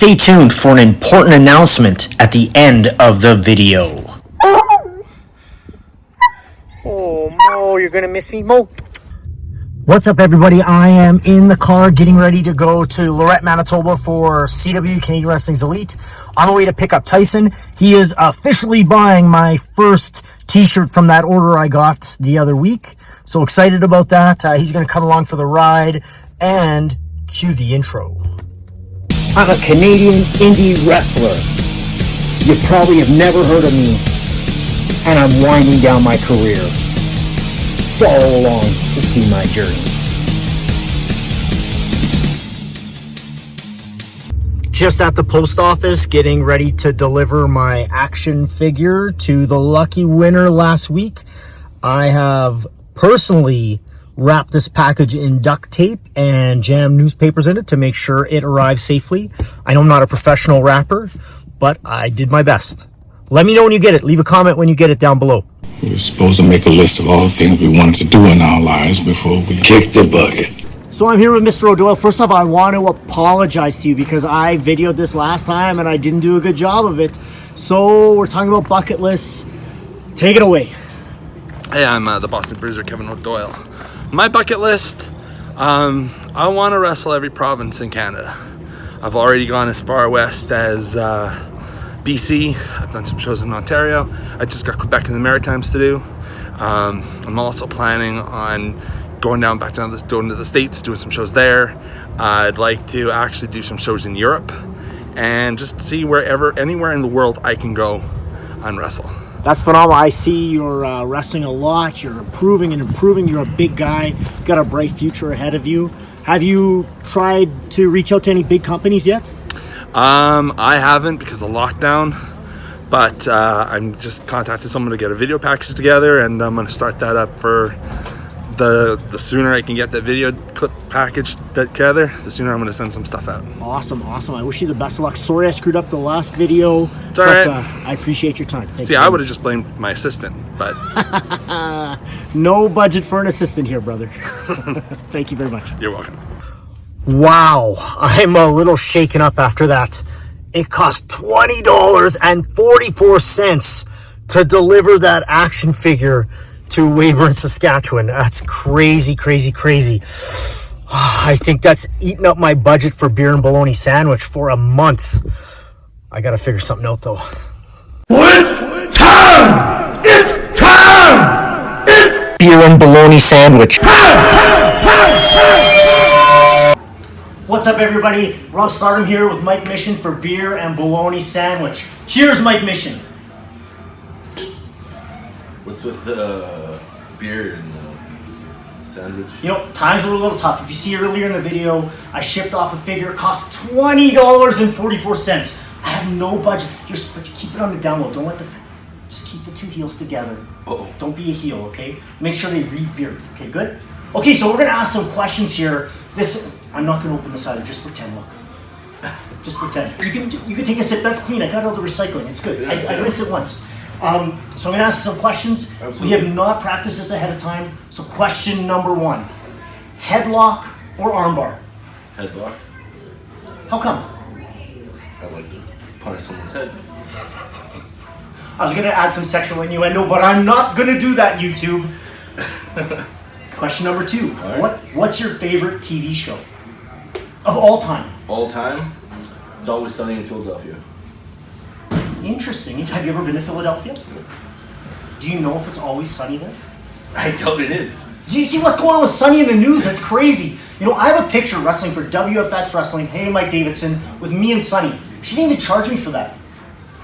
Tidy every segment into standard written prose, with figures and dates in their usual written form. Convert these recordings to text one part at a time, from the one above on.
Stay tuned for an important announcement at the end of the video. Oh, Mo, you're gonna miss me, Mo? What's up, everybody? I am in the car getting ready to go to Lorette, Manitoba for CW, Canadian Wrestling's Elite. On the way to pick up Tyson. He is officially buying my first t-shirt from that order I got the other week. So excited about that. He's gonna come along for the ride and cue the intro. I'm a Canadian indie wrestler. You probably have never heard of me, and I'm winding down my career. Follow along to see my journey. Just at the post office, getting ready to deliver my action figure to the lucky winner last week. I have personally wrapped this package in duct tape and jammed newspapers in it to make sure it arrives safely. I know I'm not a professional wrapper, but I did my best. Let me know when you get it. Leave a comment when you get it down below. We're supposed to make a list of all the things we wanted to do in our lives before we kick the bucket. So I'm here with Mr. O'Doyle. First off, I want to apologize to you because I videoed this last time and I didn't do a good job of it. So we're talking about bucket lists. Take it away. Hey, I'm the Boston Bruiser, Kevin O'Doyle. My bucket list, I want to wrestle every province in Canada. I've already gone as far west as BC. I've done some shows in Ontario. I just got Quebec and the Maritimes to do. I'm also planning on going back down to the States, doing some shows there. I'd like to actually do some shows in Europe and just see anywhere in the world I can go and wrestle. That's phenomenal. I see you're wrestling a lot. You're improving and improving. You're a big guy. Got a bright future ahead of you. Have you tried to reach out to any big companies yet? I haven't because of lockdown, but I'm just contacted someone to get a video package together, and I'm going to start that up for the sooner I can get that video clip package together, the sooner I'm going to send some stuff out. Awesome. I wish you the best of luck. Sorry I screwed up the last video. It's all right. I appreciate your time. See, I would have just blamed my assistant, but no budget for an assistant here, brother. Thank you very much. You're welcome. Wow, I'm a little shaken up after that. It cost $20.44 to deliver that action figure to Weyburn, Saskatchewan. That's crazy. I think that's eating up my budget for beer and bologna sandwich for a month. I gotta figure something out though. It's time! It's time! It's Beer and bologna sandwich. What's up, everybody? Rob Stardom here with Mike Mission for beer and bologna sandwich. Cheers, Mike Mission. What's with the beer and the sandwich? You know, times were a little tough. If you see earlier in the video, I shipped off a figure. It cost $20.44. I have no budget. But keep it on the down low. Don't let just keep the two heels together. Uh-oh. Don't be a heel, okay? Make sure they read beer. Okay, good? Okay, so we're gonna ask some questions here. I'm not gonna open this either. Just pretend. Look, just pretend. You can take a sip. That's clean. I got all the recycling. It's good. Yeah, I rinsed it once. So I'm gonna ask some questions. Absolutely. We have not practiced this ahead of time. So question number 1: headlock or armbar? Headlock. How come? I like to punch someone's head. I was gonna add some sexual innuendo, but I'm not gonna do that, YouTube. Question number 2: right. What's your favorite TV show of all time? All time, It's Always Sunny in Philadelphia. Interesting. Have you ever been to Philadelphia? Do you know if it's always sunny there? I doubt it is. Do you see what's going on with Sunny in the news? That's crazy. You know, I have a picture wrestling for WFX Wrestling. Hey, Mike Davidson, with me and Sunny. She didn't even charge me for that.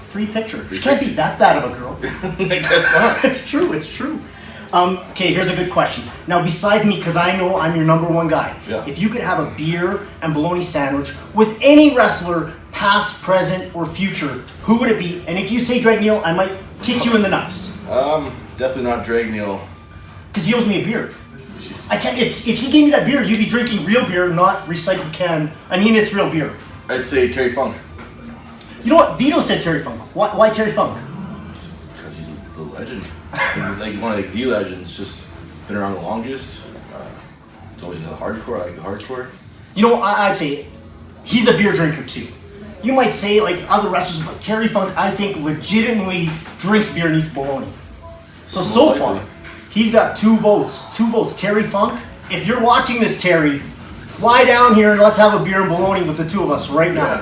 Free picture. She can't be that bad of a girl. I guess not. It's true. Okay, here's a good question. Now, besides me, because I know I'm your number one guy, Yeah. if you could have a beer and bologna sandwich with any wrestler, past, present, or future, who would it be? And if you say Drag Neil, I might kick you in the nuts. Definitely not Drag Neil. Because he owes me a beer. I can't. If he gave me that beer, you'd be drinking real beer, not recycled can. I mean, it's real beer. I'd say Terry Funk. You know what? Vito said Terry Funk. Why Terry Funk? Because he's the legend. Like one of the legends, just been around the longest. It's always the hardcore. I like the hardcore. You know, I'd say he's a beer drinker too. you might say like other wrestlers, but Terry Funk, I think, legitimately drinks beer and eats bologna. So far, he's got 2 votes. 2 votes. Terry Funk, if you're watching this, Terry, fly down here and let's have a beer and bologna with the 2 of us right now.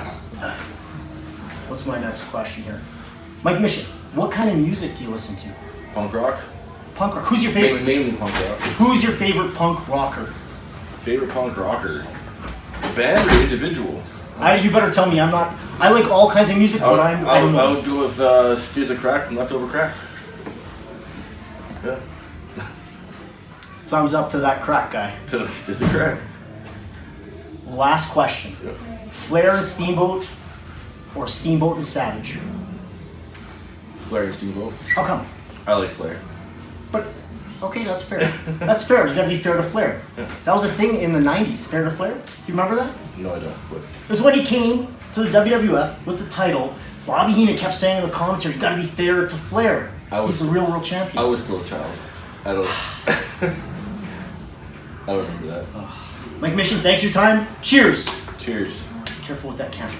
What's my next question here? Mike Mission, what kind of music do you listen to? Punk rock. Punk rock. Who's your favorite? Mainly punk rock. Who's your favorite punk rocker? Favorite punk rocker? Band or individual? You better tell me. I like all kinds of music, but I don't know. I would go with Steers a Crack from Leftover Crack. Yeah. Thumbs up to that crack guy. Steers a Crack. Last question. Yep. Flair and Steamboat or Steamboat and Savage? Flair and Steamboat. How come? I like Flair. But, okay, that's fair. That's fair. You gotta be fair to Flair. That was a thing in the 90s, fair to Flair. Do you remember that? No, I don't. But It was when he came to the WWF with the title. Bobby Heenan kept saying in the commentary, you gotta be fair to Flair. He's the real world champion. I was still a child. I don't. I don't remember that. Mike Mission, thanks for your time. Cheers. Cheers. Careful with that camera.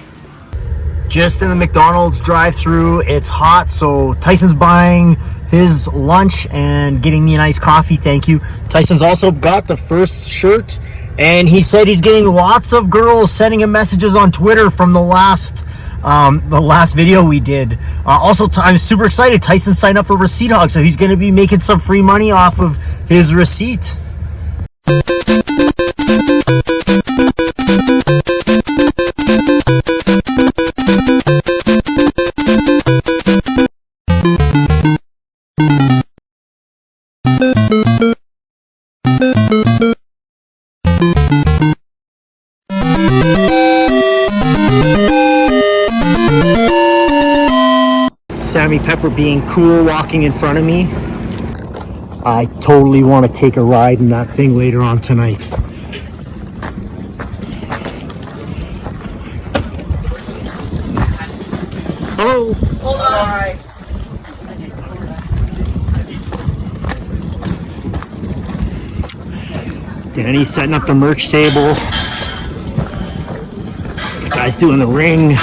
Just in the McDonald's drive-thru. It's hot, so Tyson's buying his lunch and getting me a nice coffee. Thank you. Tyson's also got the first shirt, and he said he's getting lots of girls sending him messages on Twitter from the last video we did. Also, I'm super excited. Tyson signed up for Receipt Hog, so he's going to be making some free money off of his receipt. Sammy Pepper being cool, walking in front of me. I totally want to take a ride in that thing later on tonight. Hello. Hold on. All right. Danny's setting up the merch table. The guy's doing the ring.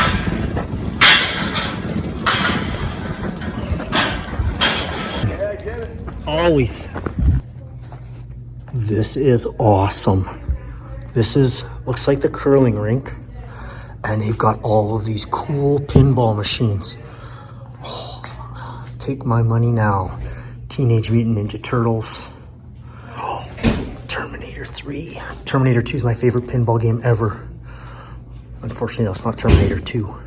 Always. This is awesome. Looks like the curling rink. And they've got all of these cool pinball machines. Oh, take my money now. Teenage Mutant Ninja Turtles. Oh, Terminator 3. Terminator 2 is my favorite pinball game ever. Unfortunately, that's not Terminator 2.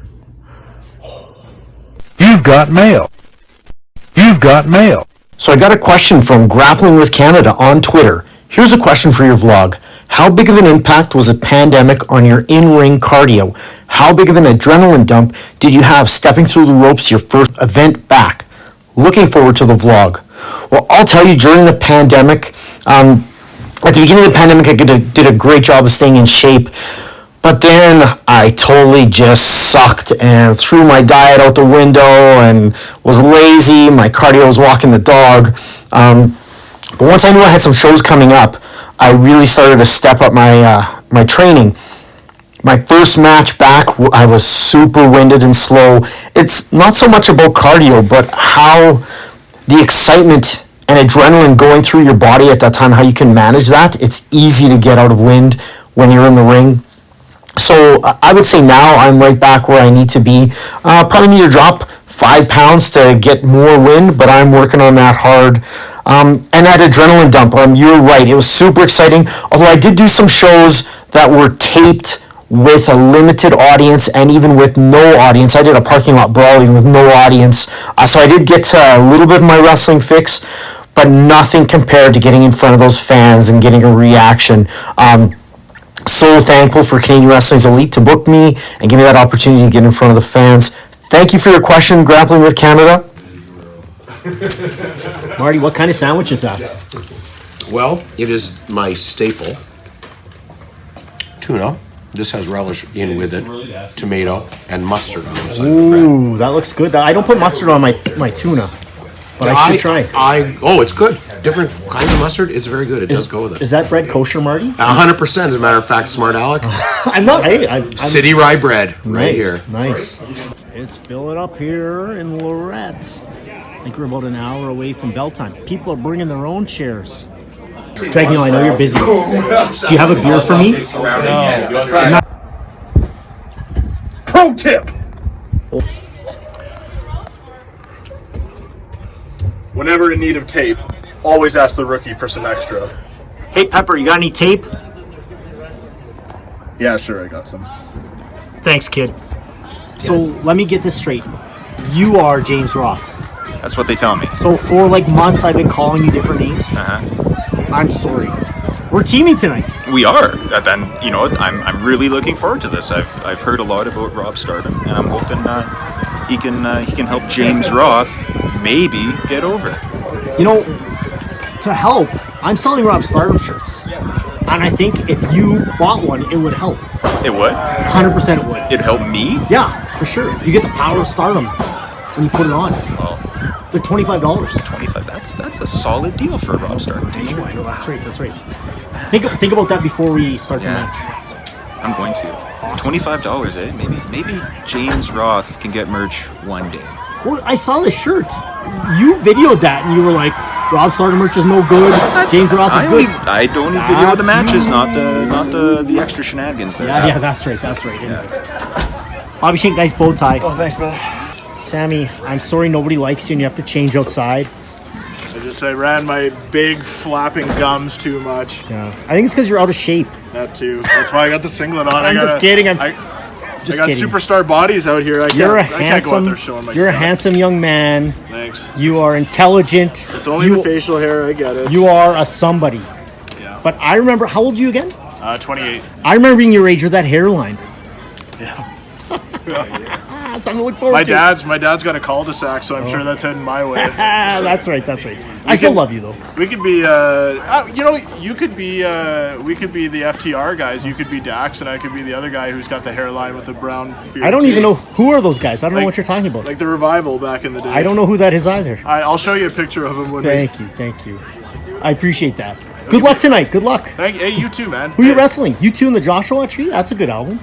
You've got mail. You've got mail. So I got a question from Grappling with Canada on Twitter. Here's a question for your vlog. How big of an impact was a pandemic on your in-ring cardio? How big of an adrenaline dump did you have stepping through the ropes your first event back? Looking forward to the vlog. Well, I'll tell you, during the pandemic, at the beginning of the pandemic, I did a great job of staying in shape. But then I totally just sucked and threw my diet out the window and was lazy. My cardio was walking the dog. But once I knew I had some shows coming up, I really started to step up my training. My first match back, I was super winded and slow. It's not so much about cardio, but how the excitement and adrenaline going through your body at that time, how you can manage that. It's easy to get out of wind when you're in the ring. So I would say now I'm right back where I need to be. Probably need to drop 5 pounds to get more wind, but I'm working on that hard. And that adrenaline dump, you're right, it was super exciting. Although I did do some shows that were taped with a limited audience and even with no audience. I did a parking lot brawling with no audience. So I did get a little bit of my wrestling fix, but nothing compared to getting in front of those fans and getting a reaction. So thankful for Canadian Wrestling's Elite to book me and give me that opportunity to get in front of the fans. Thank you for your question, Grappling with Canada. Marty, what kind of sandwich is that? Well, it is my staple. Tuna. This has relish in with it, tomato, and mustard on the side. Ooh, that looks good. I don't put mustard on my tuna. but I should try. Oh, it's good. Different kinds of mustard. It's very good. It does go with it. Is that bread kosher, Marty? 100%. As a matter of fact, smart Alec. I'm not. I'm City rye bread right here. Nice. It's fill it up here in Lorette. I think we're about an hour away from bell time. People are bringing their own chairs. Dragno, I know you're busy. Do you have a beer for me? No. Pro tip. Whenever in need of tape, always ask the rookie for some extra. Hey, Pepper, you got any tape? Yeah, sure, I got some. Thanks, kid. So let me get this straight. You are James Roth. That's what they tell me. So for like months, I've been calling you different names. I'm sorry. We're teaming tonight. We are. Then you know, I'm really looking forward to this. I've heard a lot about Rob Stardom, and I'm hoping he can help James Roth maybe get over. You know, to help, I'm selling Rob Stardom shirts, and I think if you bought one, it would help. It would. 100% it would. It'd help me. Yeah, for sure. You get the power of Stardom when you put it on. Oh, they're $25. 25. That's a solid deal for a Rob Stardom t-shirt. I know, that's right. Think about that before we start the match. I'm going to. Awesome. $25, eh? Maybe James Roth can get merch one day. Well, I saw this shirt. You videoed that and you were like, Rob Stardom merch is no good. James Roth is good. I don't video the matches, not the extra shenanigans there. Yeah, that's right. Anyways. Bobby Shink, nice bow tie. Oh, thanks, brother. Sammy, I'm sorry nobody likes you and you have to change outside. I ran my big flapping gums too much. Yeah, I think it's because you're out of shape. That too. That's why I got the singlet on. I'm just kidding. I got superstar bodies out here. I can't go out there showing my. You're a handsome young man. Thanks. You are intelligent. It's only the facial hair. I get it. You are a somebody. Yeah. But I remember. How old are you again? 28. I remember being your age with that hairline. Yeah. Something to look forward to. My dad's got a cul-de-sac, so I'm sure that's heading my way. That's right. I still love you though. We could be, you could be, we could be the FTR guys. You could be Dax, and I could be the other guy who's got the hairline with the brown beard. I don't even know who are those guys. I don't know what you're talking about. Like the Revival back in the day. I don't know who that is either. I'll show you a picture of him when Thank you. I appreciate that. Good luck tonight. Good luck. Hey, you too, man. Who are you wrestling? You two and the Joshua Tree? That's a good album.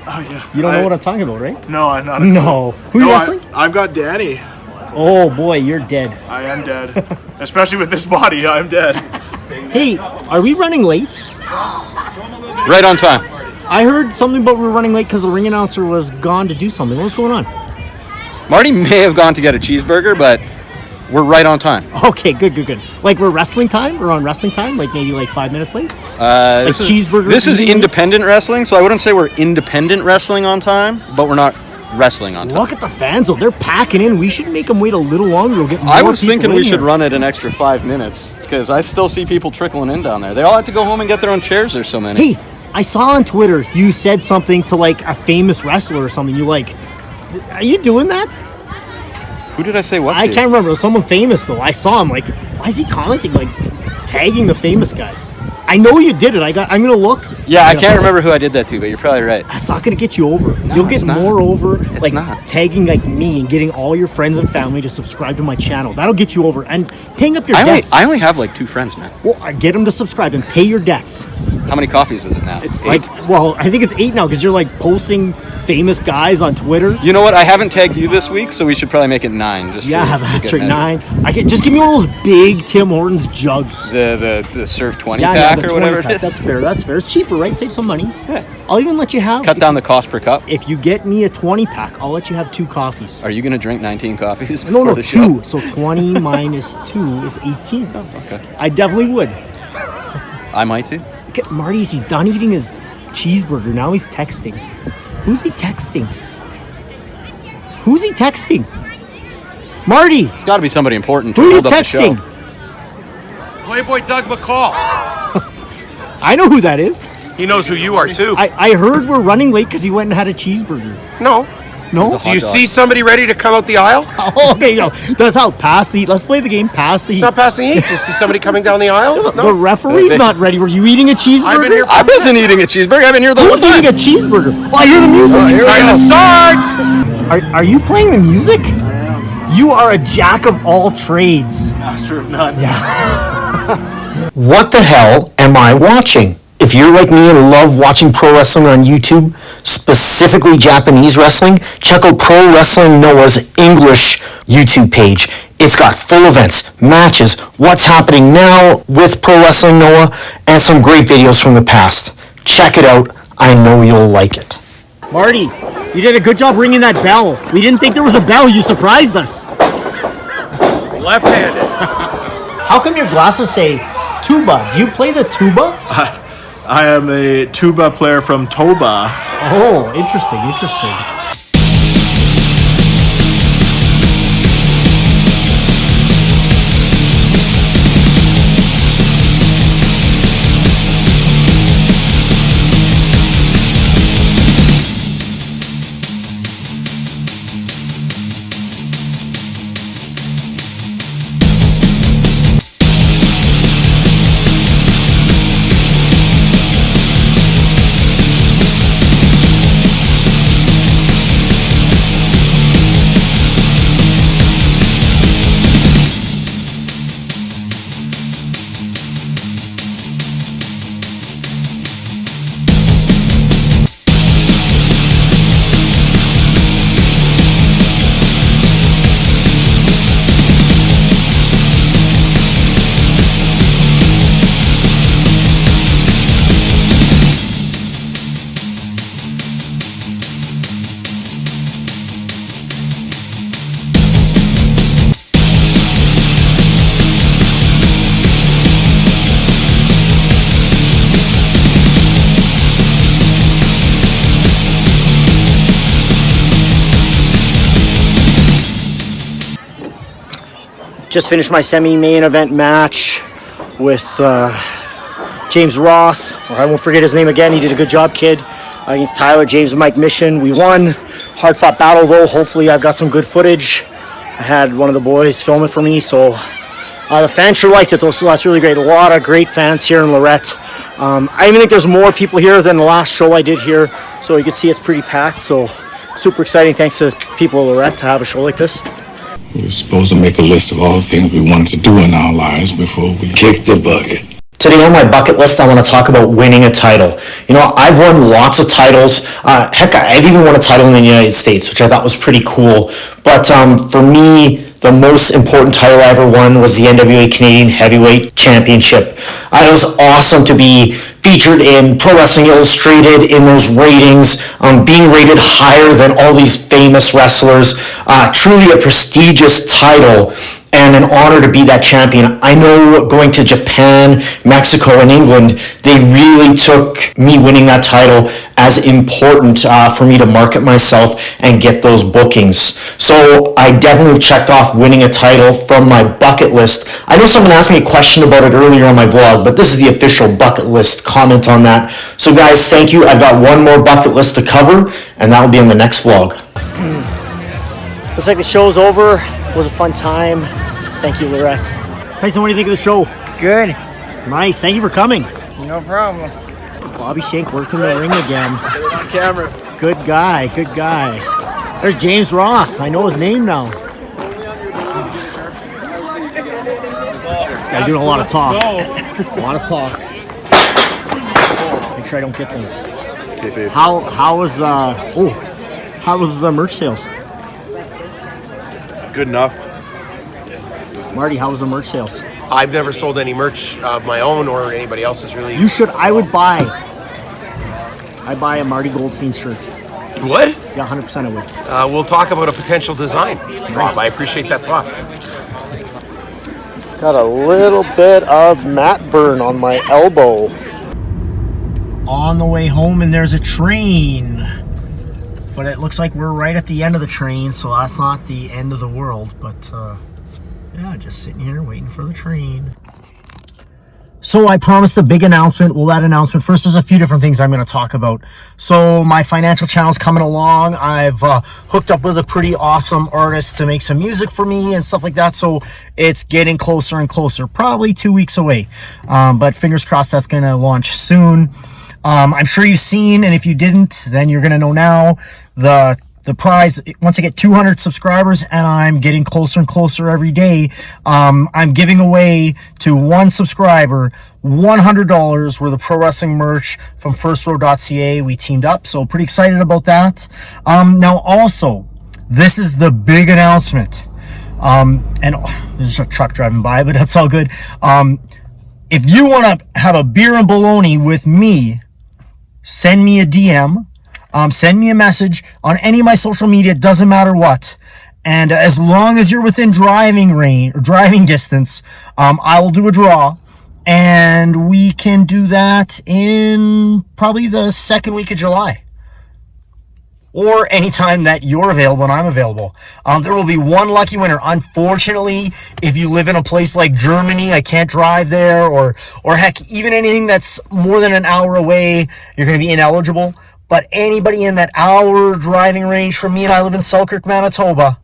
Oh, yeah. You don't know what I'm talking about, right? No, I'm not. No. Who are you wrestling? I've got Danny. Oh, boy, you're dead. I am dead. Especially with this body, I'm dead. Hey, are we running late? Right on time. I heard something about we were running late because the ring announcer was gone to do something. What's going on? Marty may have gone to get a cheeseburger, but we're right on time. Okay, good. Like we're wrestling time? We're on wrestling time? Like maybe 5 minutes late? Cheeseburger? This is independent wrestling, so I wouldn't say we're independent wrestling on time, but we're not wrestling on time. Look at the fans, though. They're packing in. We should make them wait a little longer. We'll get more I was people thinking in we should here. run it an extra 5 minutes, because I still see people trickling in down there. They all have to go home and get their own chairs. There's so many. Hey, I saw on Twitter you said something to a famous wrestler or something. You are you doing that? Who did I say what to? I can't remember. It was someone famous, though. I saw him. Why is he commenting? Tagging the famous guy. I know you did it. I'm going to look. Yeah, I can't remember who I did that to, but you're probably right. That's not going to get you over. No, You'll get more over It's not. tagging me and getting all your friends and family to subscribe to my channel. That'll get you over. And paying up your debts. I only have 2 friends, man. Well, get them to subscribe and pay your debts. How many coffees is it now? It's I think it's 8 now because you're posting famous guys on Twitter. You know what? I haven't tagged you this week, so we should probably make it 9. That's right, 9. Just give me one of those big Tim Hortons jugs. The Surf 20 pack or whatever it is. That's fair. It's cheaper, right? Save some money. Yeah. I'll even let you have. Cut down the cost per cup. If you get me a 20 pack, I'll let you have 2 coffees. Are you going to drink 19 coffees No, before the show? 2. So 20 minus 2 is 18. Oh, okay. I definitely would. I might too. Marty's, he's done eating his cheeseburger. Now he's texting. Who's he texting? Marty! It's got to be somebody important to Who are you hold up the show. texting? Playboy Doug McCall. I know who that is. He knows who you are too. I heard we're running late because he went and had a cheeseburger. No. No? Do you see somebody ready to come out the aisle? Oh, okay, no. That's how. Pass the heat. Let's play the game. Pass the heat. It's not passing heat. Just see somebody coming down the aisle? The referee's not ready. Were you eating a cheeseburger? I've been here I wasn't eating a cheeseburger. I've been here the whole Who's time. eating a cheeseburger? Oh, I hear the music. Time to start! Are you playing the music? You are a jack of all trades. Master of none. What the hell am I watching? If you're like me and love watching pro wrestling on YouTube, specifically Japanese wrestling, check out Pro Wrestling Noah's English YouTube page. It's got full events, matches, what's happening now with Pro Wrestling Noah, and some great videos from the past. Check it out. I know you'll like it. Marty, you did a good job ringing that bell. We didn't think there was a bell. You surprised us. Left-handed. How come your glasses say tuba? Do you play the tuba? I am a tuba player from Toba. Oh, interesting. Just finished my semi-main event match with James Roth, or I won't forget his name again. He did a good job, kid, against Tyler, James, and Mike Mission. We won. Hard-fought battle, though. Hopefully I've got some good footage. I had one of the boys film it for me, so the fans sure liked it, though, so that's really great. A lot of great fans here in Lorette. I even think there's more people here than the last show I did here, so you can see it's pretty packed, so super exciting. Thanks to people of Lorette to have a show like this. We were supposed to make a list of all the things we wanted to do in our lives before we kicked the bucket. Today on my bucket list, I want to talk about winning a title. You know, I've won lots of titles. Heck, I've even won a title in the United States, which I thought was pretty cool. But for me, the most important title I ever won was the NWA Canadian Heavyweight Championship. It was awesome to be featured in Pro Wrestling Illustrated in those ratings, being rated higher than all these famous wrestlers. Truly a prestigious title and an honor to be that champion. I know going to Japan, Mexico, and England, they really took me winning that title as important for me to market myself and get those bookings. So I definitely checked off winning a title from my bucket list. I know someone asked me a question about it earlier on my vlog, but this is the official bucket list comment on that. So guys, thank you. I've got one more bucket list to cover, and that will be in the next vlog. Looks like the show's over. It was a fun time. Thank you, Lorette. Tyson, what do you think of the show? Good. Nice. Thank you for coming. No problem. Bobby Shank works in the ring again. Get it on camera. Good guy. Good guy. There's James Roth. I know his name now. This guy's doing a lot of talk. A lot of talk. Make sure I don't get them. Okay, How was the merch sales? Good enough. Marty, how was the merch sales? I've never sold any merch of my own or anybody else's, really. You should. I buy a Marty Goldstein shirt. You would? Yeah, 100% I would. We'll talk about a potential design. Nice. Rob, I appreciate that thought. Got a little bit of mat burn on my elbow. On the way home, and there's a train. But it looks like we're right at the end of the train, so that's not the end of the world. But yeah, just sitting here waiting for the train. So I promised a big announcement. Well, that announcement, first, there's a few different things I'm going to talk about. So my financial channel's coming along. I've hooked up with a pretty awesome artist to make some music for me and stuff like that. So it's getting closer and closer, probably 2 weeks away. But fingers crossed that's going to launch soon. I'm sure you've seen, and if you didn't, then you're going to know now, the the prize, once I get 200 subscribers, and I'm getting closer and closer every day, I'm giving away to one subscriber $100 worth of pro wrestling merch from firstrow.ca. We teamed up, so pretty excited about that. Now also, this is the big announcement. And there's a truck driving by, but that's all good. If you want to have a beer and bologna with me, send me a DM, send me a message on any of my social media, it doesn't matter what. And as long as you're within driving range or driving distance, I will do a draw. And we can do that in probably the second week of July. Or anytime that you're available and I'm available. There will be one lucky winner. Unfortunately, if you live in a place like Germany, I can't drive there, or heck, even anything that's more than an hour away, you're going to be ineligible. But anybody in that hour driving range from me, and I live in Selkirk, Manitoba,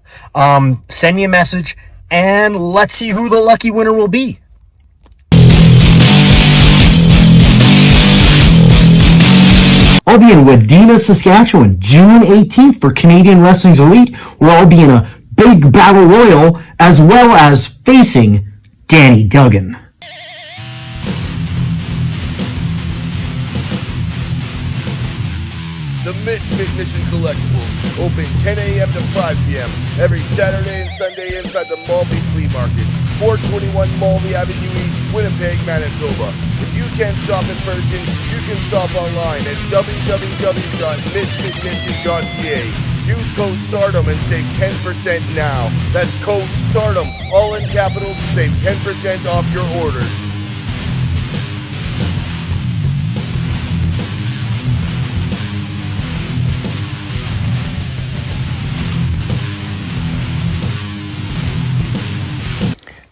send me a message, and let's see who the lucky winner will be. I'll be in Wadena, Saskatchewan, June 18th for Canadian Wrestling's Elite, where I'll be in a big battle royal, as well as facing Danny Duggan. The Misfit Mission Collectibles, open 10 a.m. to 5 p.m. every Saturday and Sunday inside the Malby Flea Market, 421 Malby Avenue East, Winnipeg, Manitoba. If you can't shop in person, you can shop online at www.misfitmission.ca. Use code STARDOM and save 10% now. That's code STARDOM, all in capitals, and save 10% off your order.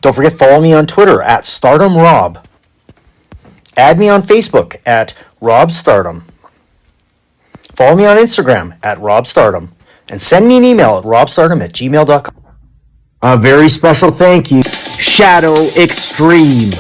Don't forget, follow me on Twitter at StardomRob. Add me on Facebook at RobStardom. Follow me on Instagram at RobStardom. And send me an email at robstardom@gmail.com. A very special thank you, Shadow Extreme.